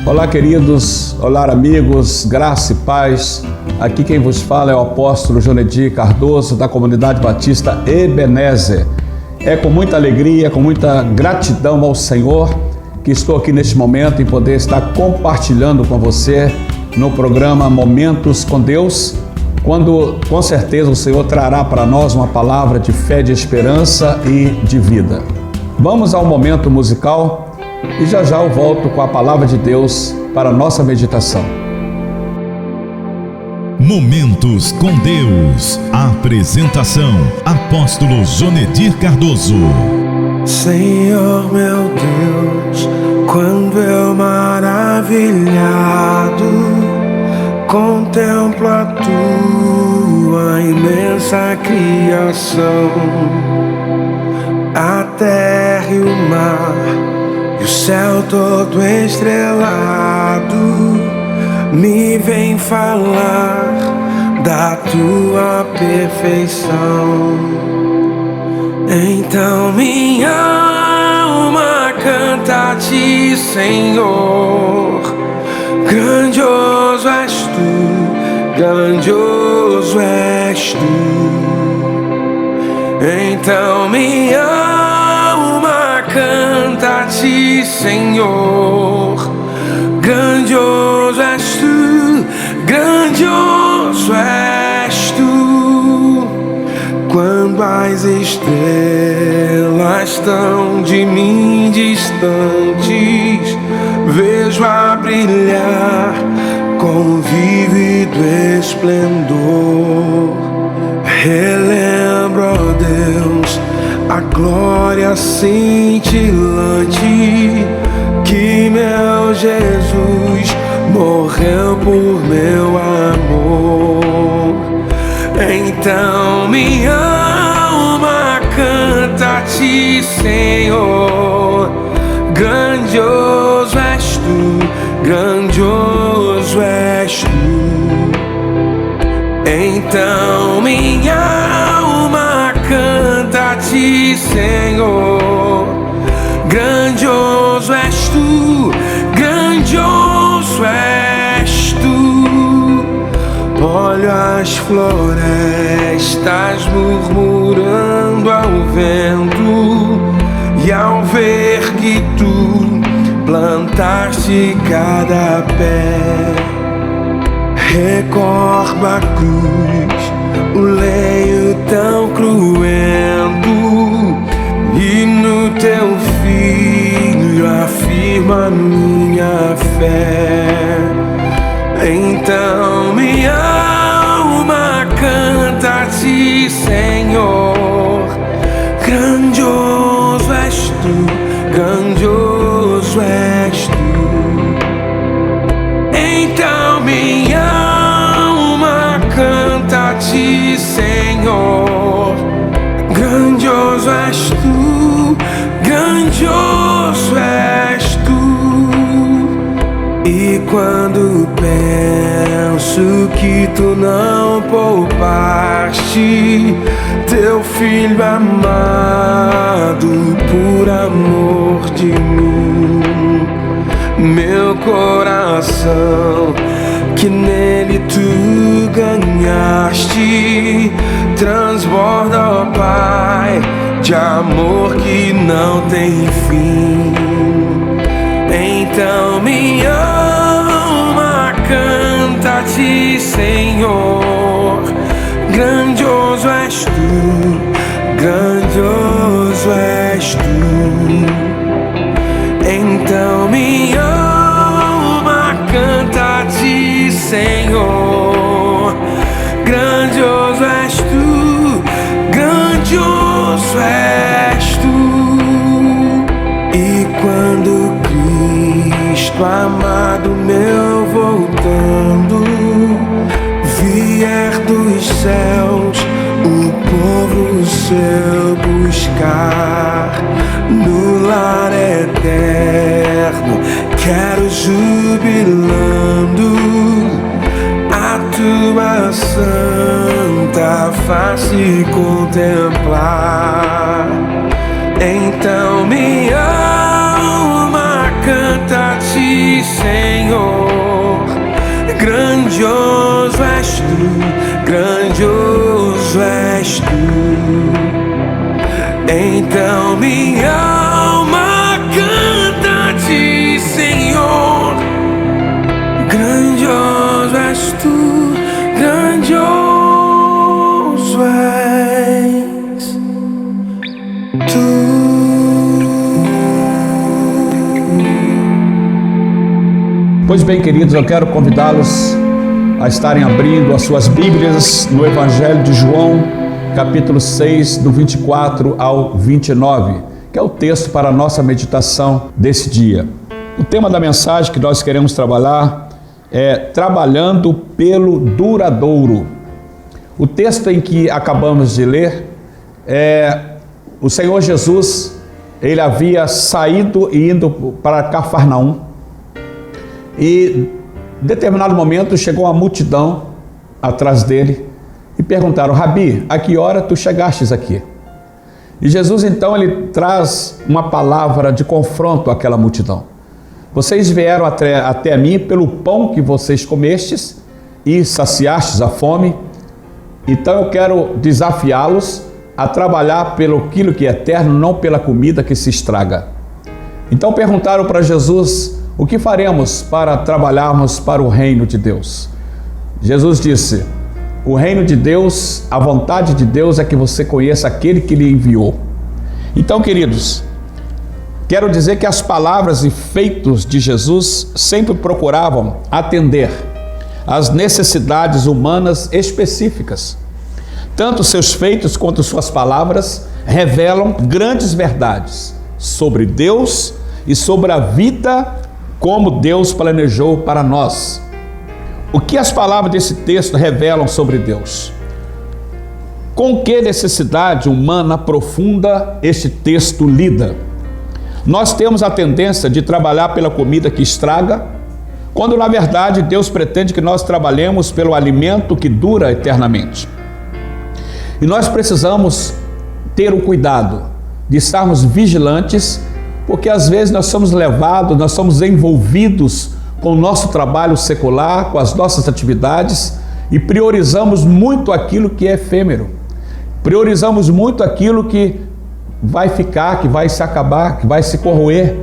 Olá, queridos, olá, amigos, graça e paz. Aqui quem vos fala é o apóstolo Jonedir Cardoso, da Comunidade Batista Ebenezer. É com muita alegria, com muita gratidão ao Senhor que estou aqui neste momento em poder estar compartilhando com você no programa Momentos com Deus, quando com certeza o Senhor trará para nós uma palavra de fé, de esperança e de vida. Vamos ao momento musical e já eu volto com a palavra de Deus para a nossa meditação. Momentos com Deus. Apresentação: Apóstolo Jonedir Cardoso. Senhor meu Deus, quando eu maravilhado contemplo a tua imensa criação, a terra e o mar e o céu todo estrelado, me vem falar da tua perfeição. Então minha alma canta a ti, Senhor. Grandioso és tu, grandioso és tu. Então minha alma canta a ti, Senhor. Grandioso és tu, grandioso és tu. Quando as estrelas estão de mim distantes, vejo a brilhar com vívido esplendor. Relembro, ó Deus, a glória cintilante que meu Jesus morreu por meu amor. Então minha alma canta a ti, Senhor. Grandioso és tu, grandioso és tu. Então minha alma canta a ti, Senhor. Grandioso és tu, grandioso és tu. Olho as florestas murmurando ao vento, e ao ver que tu plantaste cada pé, recordo a cruz, o leio tão cruento, e no teu filho afirma minha fé. Então minha alma canta a ti, Senhor. Grandioso és tu, grandioso és tu. Então minha alma canta a ti, Senhor. Grandioso és tu, grandioso és tu. E quando penso que tu não poupaste teu filho amado por amor de mim, meu coração que nele tu ganhaste transborda, ó Pai, de amor que não tem fim. Então minha alma canta a ti, Senhor. Grandioso és tu, grandioso és tu. Então minha alma canta a ti, Senhor. Grandioso és tu, grandioso és tu. E quando Cristo amado meu voltando vier dos céus, o povo seu buscar no lar eterno, quero jubilando a tua santa face contemplar. Então minha alma canta a ti, Senhor. Grandioso és tu, grandioso és tu. Então minha alma canta-te, Senhor. Grandioso és tu, grandioso és tu. Pois bem, queridos, eu quero convidá-los a estarem abrindo as suas Bíblias no Evangelho de João, capítulo 6, do 24 ao 29, que é o texto para a nossa meditação desse dia. O tema da mensagem que nós queremos trabalhar é trabalhando pelo duradouro. O texto em que acabamos de ler o Senhor Jesus, ele havia saído e indo para Cafarnaum, e em determinado momento chegou uma multidão atrás dele e perguntaram: Rabi, a que hora tu chegastes aqui? E Jesus então ele traz uma palavra de confronto àquela multidão. Vocês vieram até mim pelo pão que vocês comestes e saciastes a fome. Então eu quero desafiá-los a trabalhar pelo aquilo que é eterno, não pela comida que se estraga. Então perguntaram para Jesus: o que faremos para trabalharmos para o reino de Deus? Jesus disse: o reino de Deus, a vontade de Deus é que você conheça aquele que lhe enviou. Então, queridos, quero dizer que as palavras e feitos de Jesus sempre procuravam atender às necessidades humanas específicas. Tanto seus feitos quanto suas palavras revelam grandes verdades sobre Deus e sobre a vida como Deus planejou para nós. O que as palavras desse texto revelam sobre Deus? Com que necessidade humana profunda este texto lida? Nós temos a tendência de trabalhar pela comida que estraga, quando na verdade Deus pretende que nós trabalhemos pelo alimento que dura eternamente. E nós precisamos ter o cuidado de estarmos vigilantes, porque às vezes nós somos levados, nós somos envolvidos com o nosso trabalho secular, com as nossas atividades, e priorizamos muito aquilo que é efêmero. Priorizamos muito aquilo que vai ficar, que vai se acabar, que vai se corroer,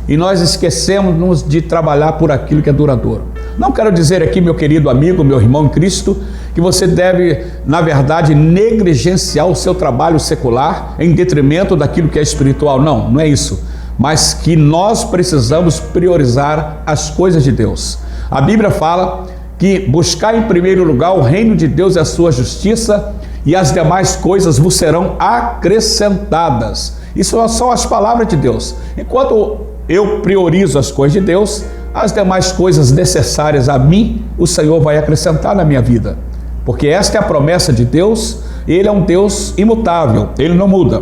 e nós esquecemos de trabalhar por aquilo que é duradouro. Não quero dizer aqui, meu querido amigo, meu irmão em Cristo, que você deve, na verdade, negligenciar o seu trabalho secular em detrimento daquilo que é espiritual. Não, não é isso. Mas que nós precisamos priorizar as coisas de Deus. A Bíblia fala que buscar em primeiro lugar o reino de Deus e a sua justiça, e as demais coisas vos serão acrescentadas. Isso são as palavras de Deus. Enquanto eu priorizo as coisas de Deus, as demais coisas necessárias a mim, o Senhor vai acrescentar na minha vida. Porque esta é a promessa de Deus, Ele é um Deus imutável, Ele não muda.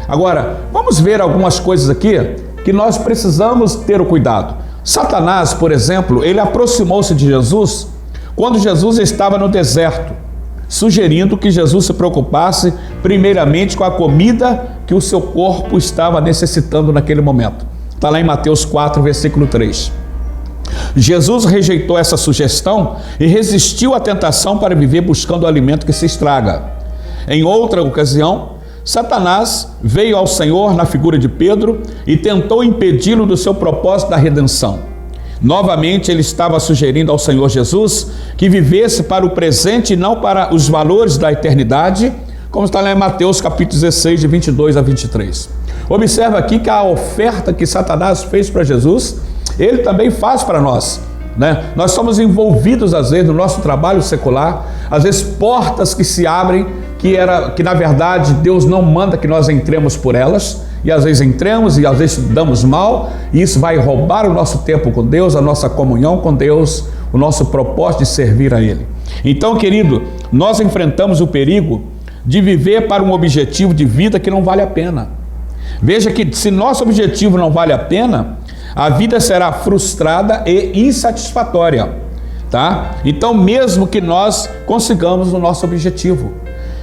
Agora, vamos ver algumas coisas aqui que nós precisamos ter o cuidado. Satanás, por exemplo, ele aproximou-se de Jesus quando Jesus estava no deserto, sugerindo que Jesus se preocupasse primeiramente com a comida que o seu corpo estava necessitando naquele momento. Está lá em Mateus 4, versículo 3. Jesus rejeitou essa sugestão e resistiu à tentação para viver buscando o alimento que se estraga. Em outra ocasião, Satanás veio ao Senhor na figura de Pedro e tentou impedi-lo do seu propósito da redenção. Novamente ele estava sugerindo ao Senhor Jesus que vivesse para o presente e não para os valores da eternidade, como está lá em Mateus capítulo 16, de 22 a 23. Observa aqui que a oferta que Satanás fez para Jesus, ele também faz para nós. Nós somos envolvidos às vezes no nosso trabalho secular, às vezes portas que se abrem, que na verdade Deus não manda que nós entremos por elas, e às vezes entramos e às vezes damos mal, e isso vai roubar o nosso tempo com Deus, a nossa comunhão com Deus, o nosso propósito de servir a Ele. Então, querido, nós enfrentamos o perigo de viver para um objetivo de vida que não vale a pena. Veja que se nosso objetivo não vale a pena, a vida será frustrada e insatisfatória, tá? Então, mesmo que nós consigamos o nosso objetivo.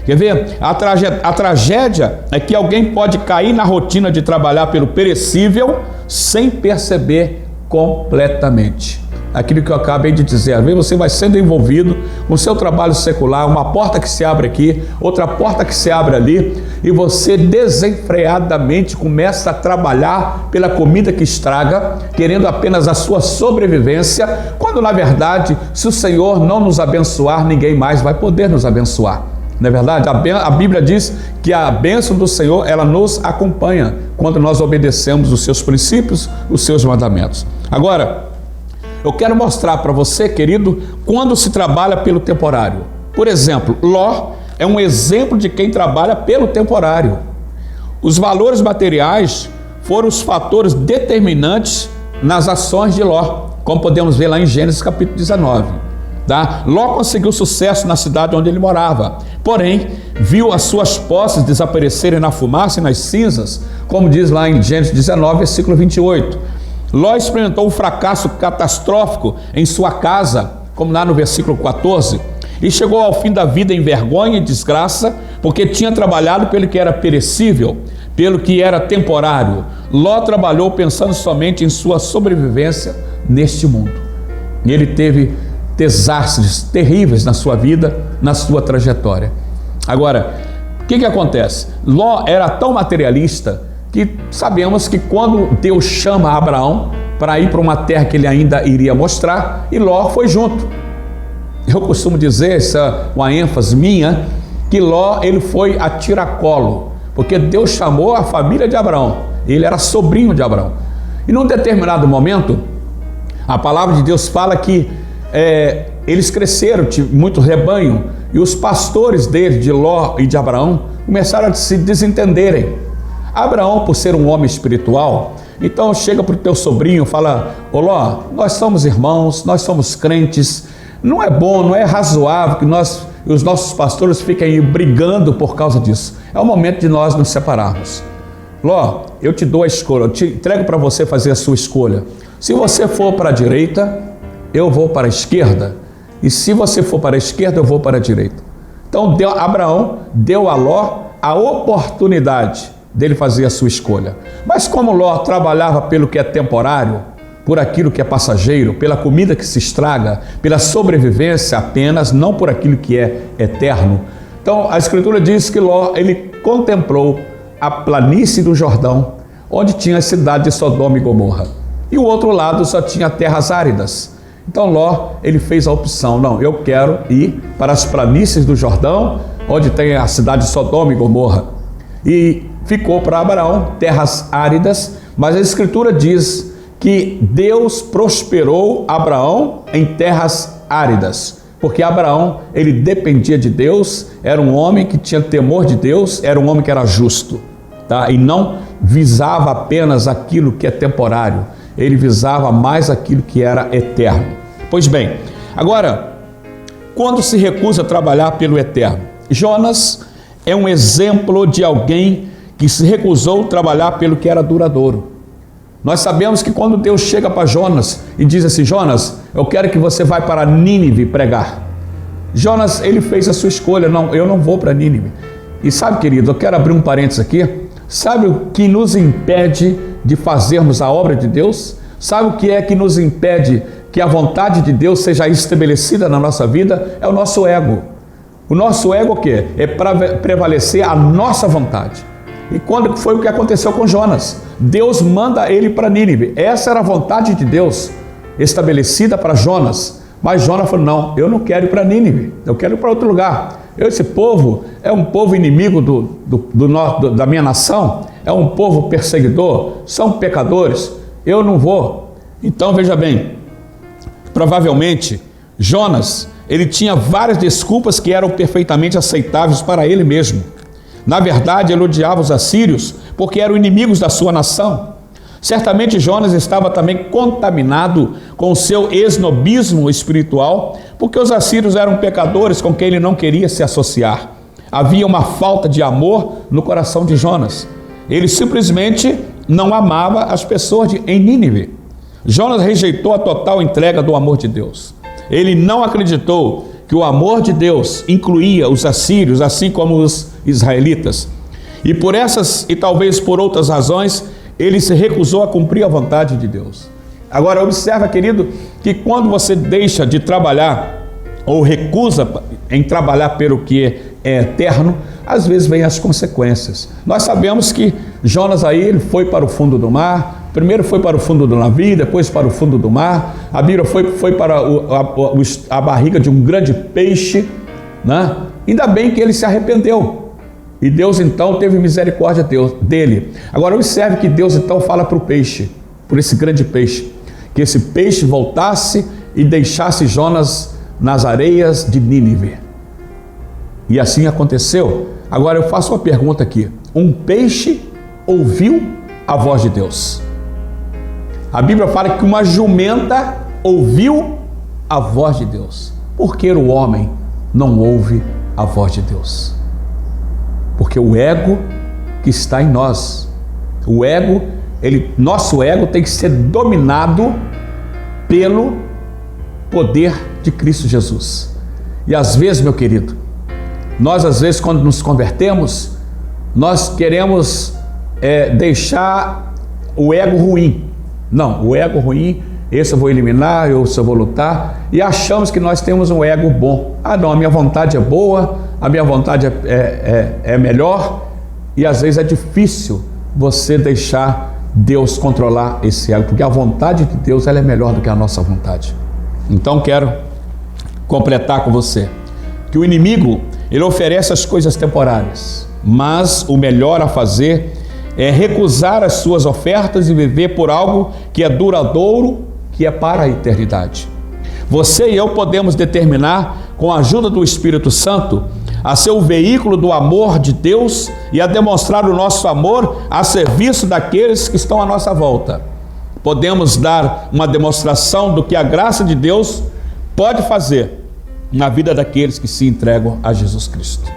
Quer ver? A tragédia é que alguém pode cair na rotina de trabalhar pelo perecível sem perceber completamente. Aquilo que eu acabei de dizer, às vezes você vai sendo envolvido com o seu trabalho secular, uma porta que se abre aqui, outra porta que se abre ali, e você desenfreadamente começa a trabalhar pela comida que estraga, querendo apenas a sua sobrevivência, quando na verdade, se o Senhor não nos abençoar, ninguém mais vai poder nos abençoar. Não é verdade? A Bíblia diz que a bênção do Senhor, ela nos acompanha quando nós obedecemos os seus princípios, os seus mandamentos. Agora, eu quero mostrar para você, querido, quando se trabalha pelo temporário. Por exemplo, Ló é um exemplo de quem trabalha pelo temporário. Os valores materiais foram os fatores determinantes nas ações de Ló, como podemos ver lá em Gênesis capítulo 19. Tá? Ló conseguiu sucesso na cidade onde ele morava, porém, viu as suas posses desaparecerem na fumaça e nas cinzas, como diz lá em Gênesis 19, versículo 28. Ló experimentou um fracasso catastrófico em sua casa, como lá no versículo 14, e chegou ao fim da vida em vergonha e desgraça, porque tinha trabalhado pelo que era perecível, pelo que era temporário. Ló trabalhou pensando somente em sua sobrevivência neste mundo. E ele teve desastres terríveis na sua vida, na sua trajetória. Agora, o que acontece? Ló era tão materialista que sabemos que quando Deus chama Abraão para ir para uma terra que ele ainda iria mostrar, e Ló foi junto. Eu costumo dizer, essa é uma ênfase minha, que Ló ele foi a tiracolo, porque Deus chamou a família de Abraão, ele era sobrinho de Abraão. E num determinado momento, a palavra de Deus fala que eles cresceram, muito rebanho, e os pastores dele, de Ló e de Abraão, começaram a se desentenderem. Abraão, por ser um homem espiritual, então chega para o teu sobrinho e fala: ô Ló, nós somos irmãos, nós somos crentes, não é bom, não é razoável que os nossos pastores fiquem brigando por causa disso. É o momento de nós nos separarmos. Ló, eu te dou a escolha, eu te entrego para você fazer a sua escolha. Se você for para a direita, eu vou para a esquerda, e se você for para a esquerda, eu vou para a direita. Então Abraão deu a Ló a oportunidade dele fazer a sua escolha. Mas como Ló trabalhava pelo que é temporário, por aquilo que é passageiro, pela comida que se estraga, pela sobrevivência apenas, não por aquilo que é eterno. Então a Escritura diz que Ló, ele contemplou a planície do Jordão, onde tinha a cidade de Sodoma e Gomorra. E o outro lado só tinha terras áridas. Então Ló, ele fez a opção: não, eu quero ir para as planícies do Jordão, onde tem a cidade de Sodoma e Gomorra. E ficou para Abraão terras áridas, mas a Escritura diz que Deus prosperou Abraão em terras áridas, porque Abraão, ele dependia de Deus, era um homem que tinha temor de Deus, era um homem que era justo, tá? E não visava apenas aquilo que é temporário, ele visava mais aquilo que era eterno. Pois bem, agora, quando se recusa a trabalhar pelo eterno, Jonas é um exemplo de alguém que se recusou a trabalhar pelo que era duradouro. Nós sabemos que quando Deus chega para Jonas e diz assim: Jonas, eu quero que você vá para Nínive pregar. Jonas, ele fez a sua escolha: não, eu não vou para Nínive. E sabe, querido, eu quero abrir um parênteses aqui. Sabe o que nos impede de fazermos a obra de Deus? Sabe o que é que nos impede que a vontade de Deus seja estabelecida na nossa vida? É o nosso ego. O nosso ego o quê? É para prevalecer a nossa vontade. E quando foi o que aconteceu com Jonas? Deus manda ele para Nínive. Essa era a vontade de Deus estabelecida para Jonas. Mas Jonas falou: não, eu não quero ir para Nínive, eu quero ir para outro lugar. Esse povo é um povo inimigo da minha nação, é um povo perseguidor, são pecadores, eu não vou. Então veja bem, provavelmente Jonas, ele tinha várias desculpas que eram perfeitamente aceitáveis para ele mesmo. Na verdade, ele odiava os assírios porque eram inimigos da sua nação. Certamente Jonas estava também contaminado com o seu esnobismo espiritual, porque os assírios eram pecadores com quem ele não queria se associar. Havia uma falta de amor no coração de Jonas. Ele simplesmente não amava as pessoas em Nínive. Jonas rejeitou a total entrega do amor de Deus. Ele não acreditou que o amor de Deus incluía os assírios, assim como os israelitas. E por essas e talvez por outras razões, ele se recusou a cumprir a vontade de Deus. Agora observa, querido, que quando você deixa de trabalhar ou recusa em trabalhar pelo que é eterno, às vezes vem as consequências. Nós sabemos que Jonas aí ele foi para o fundo do mar, primeiro foi para o fundo do navio, depois para o fundo do mar. A Bíblia foi para a barriga de um grande peixe, né? Ainda bem que ele se arrependeu e Deus então teve misericórdia dele. Agora observe que Deus então fala para o peixe, por esse grande peixe, que esse peixe voltasse e deixasse Jonas nas areias de Nínive. E assim aconteceu. Agora eu faço uma pergunta aqui: um peixe ouviu a voz de Deus? A Bíblia fala que uma jumenta ouviu a voz de Deus. Por que o homem não ouve a voz de Deus? Porque o ego que está em nós, nosso ego tem que ser dominado pelo poder de Cristo Jesus. E às vezes, meu querido, nós às vezes quando nos convertemos, nós queremos deixar o ego ruim. Não, o ego ruim, esse eu vou eliminar, esse eu vou lutar, e achamos que nós temos um ego bom. Ah não, a minha vontade é boa, a minha vontade é melhor, e às vezes é difícil você deixar Deus controlar esse ego, porque a vontade de Deus ela é melhor do que a nossa vontade. Então quero completar com você que o inimigo ele oferece as coisas temporárias, mas o melhor a fazer é recusar as suas ofertas e viver por algo que é duradouro, que é para a eternidade. Você e eu podemos determinar, com a ajuda do Espírito Santo, a ser o veículo do amor de Deus e a demonstrar o nosso amor a serviço daqueles que estão à nossa volta. Podemos dar uma demonstração do que a graça de Deus pode fazer na vida daqueles que se entregam a Jesus Cristo.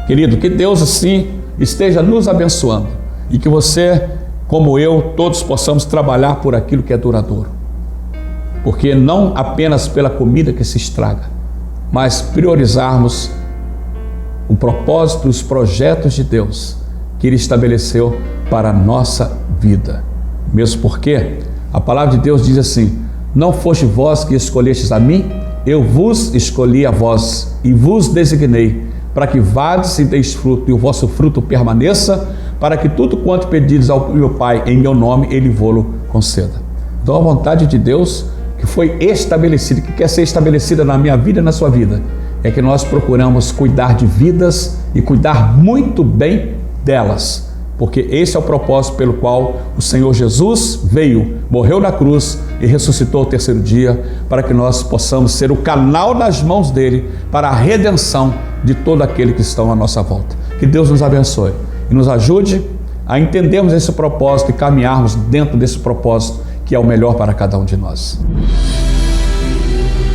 Querido, que Deus assim esteja nos abençoando e que você, como eu, todos possamos trabalhar por aquilo que é duradouro. Porque não apenas pela comida que se estraga, mas priorizarmos o propósito, os projetos de Deus que Ele estabeleceu para a nossa vida. Mesmo porque a palavra de Deus diz assim: não foste vós que escolhestes a mim, eu vos escolhi a vós e vos designei, para que vades e deis fruto, e o vosso fruto permaneça, para que tudo quanto pedides ao meu Pai em meu nome, Ele vô-lo conceda. Então a vontade de Deus que foi estabelecida, que quer ser estabelecida na minha vida e na sua vida, é que nós procuramos cuidar de vidas e cuidar muito bem delas, porque esse é o propósito pelo qual o Senhor Jesus veio, morreu na cruz e ressuscitou ao terceiro dia, para que nós possamos ser o canal nas mãos dele para a redenção de todo aquele que estão à nossa volta. Que Deus nos abençoe e nos ajude a entendermos esse propósito e caminharmos dentro desse propósito que é o melhor para cada um de nós.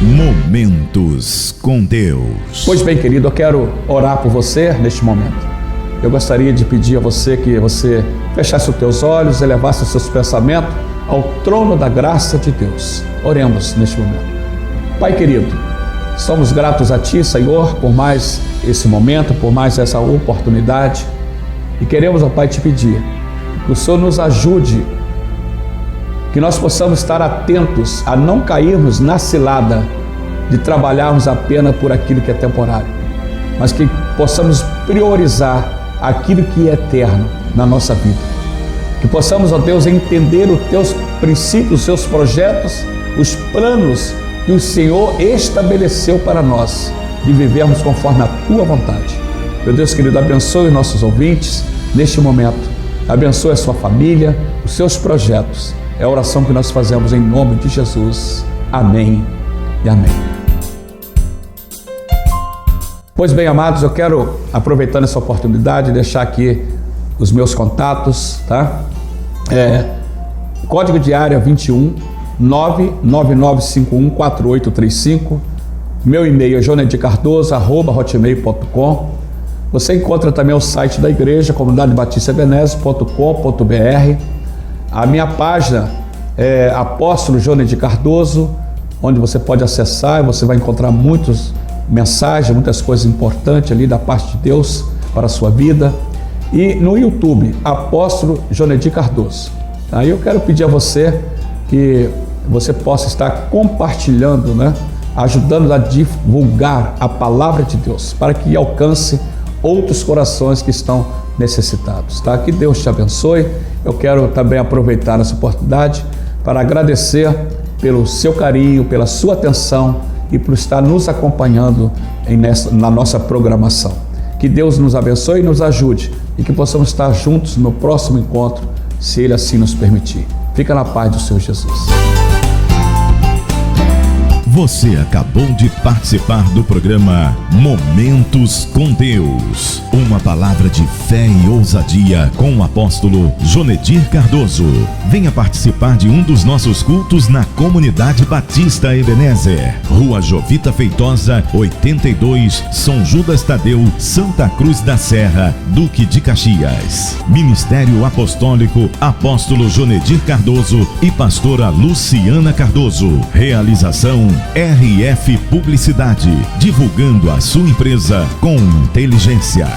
Momentos com Deus. Pois bem, querido, eu quero orar por você neste momento. Eu gostaria de pedir a você que você fechasse os teus olhos, elevasse os seus pensamentos ao trono da graça de Deus. Oremos neste momento. Pai querido, somos gratos a Ti, Senhor, por mais esse momento, por mais essa oportunidade. E queremos, ó Pai, te pedir que o Senhor nos ajude, que nós possamos estar atentos a não cairmos na cilada de trabalharmos apenas por aquilo que é temporário, mas que possamos priorizar aquilo que é eterno na nossa vida. Que possamos, ó Deus, entender os Teus princípios, os Teus projetos, os planos que o Senhor estabeleceu para nós, de vivermos conforme a Tua vontade. Meu Deus querido, abençoe os nossos ouvintes neste momento. Abençoe a sua família, os seus projetos. É a oração que nós fazemos em nome de Jesus. Amém e amém. Pois bem, amados, eu quero, aproveitando essa oportunidade, deixar aqui os meus contatos, tá? Código de área 21 999514835. Meu e-mail é jonedycardoso@hotmail.com. Você encontra também o site da igreja, comunidadebatistaebeneze.com.br. A minha página é Apóstolo Jonedy Cardoso, onde você pode acessar e você vai encontrar muitas mensagens, muitas coisas importantes ali da parte de Deus para a sua vida. E no YouTube, Apóstolo Jonedy Cardoso. Aí eu quero pedir a você que você possa estar compartilhando, né? Ajudando a divulgar a palavra de Deus, para que alcance outros corações que estão necessitados, tá? Que Deus te abençoe. Eu quero também aproveitar essa oportunidade para agradecer pelo seu carinho, pela sua atenção e por estar nos acompanhando na nossa programação. Que Deus nos abençoe e nos ajude e que possamos estar juntos no próximo encontro, se Ele assim nos permitir. Fica na paz do Senhor Jesus. Você acabou de participar do programa Momentos com Deus. Uma palavra de fé e ousadia com o apóstolo Jonedir Cardoso. Venha participar de um dos nossos cultos na Comunidade Batista Ebenezer, Rua Jovita Feitosa, 82, São Judas Tadeu, Santa Cruz da Serra, Duque de Caxias. Ministério Apostólico Apóstolo Jonedir Cardoso e Pastora Luciana Cardoso. Realização RF Publicidade, divulgando a sua empresa com inteligência.